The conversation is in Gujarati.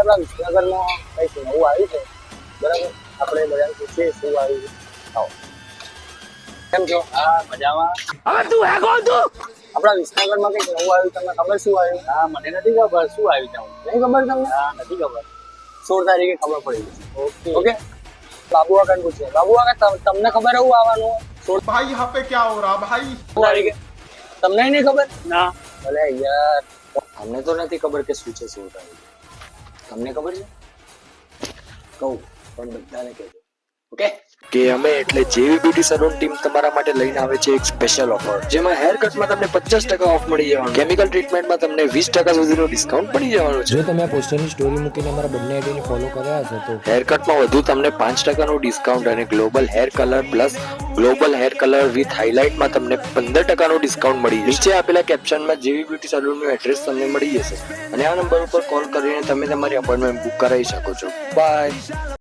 આપણા વિસનગરમાં કંઈક નવું આવ્યું છે, બરાબર? આપણે બધાને પૂછીએ શું આવ્યું છે. આવો. કેમ છો? હા, મજામાં. હવે તું હે કોણ તું? આપણા વિસનગરમાં કંઈક નવું આવ્યું, તમને ખબર શું આવ્યું? હા, મને નથી ખબર શું આવ્યું ત્યાં. નહીં ખબર તમને? હા, નથી ખબર. 16 તારીખે ખબર પડી ગઈ. ઓકે. ઓકે, બાબુ આગળ પૂછીએ. બાબુ આગળ તમને ખબર એવું આવવાનું 16 भाई यहाँ पे क्या हो रहा भाई? તારીખે? તમને નહીં ખબર? ના. ભલે યાર, અમને તો નથી ખબર કે શું છે 16 તારીખે. તમને ખબર છે? કહું પણ બધાને કહેજો. ઓકે? કે અમે એટલે જેવી બ્યુટી સલૂન ટીમ તમારા માટે લઈને આવે છે એક સ્પેશિયલ ઓફર, જેમાં હેર કટમાં તમને 50% ઓફ મળી જવાનું, કેમિકલ ટ્રીટમેન્ટમાં તમને 20% સુધીનું ડિસ્કાઉન્ટ મળી જવાનું છે. જો તમે આ પોસ્ટરની સ્ટોરી મૂકીને અમારા બંને આઈડીને ફોલો કર્યા હશે તો હેર કટમાં વધુ તમને 5%નું ડિસ્કાઉન્ટ અને global hair colour plus global hair colour with હાઇલાઇટમાં તમને 15%નું ડિસ્કાઉન્ટ મળી જશે. નીચે આપેલા કેપ્શનમાં જેવી બ્યુટી સલૂનનું એડ્રેસ તમને મળી જશે અને આ નંબર ઉપર કોલ કરીને તમે તમારી અપોઇન્ટમેન્ટ બુક કરાવી શકો છો. બાય.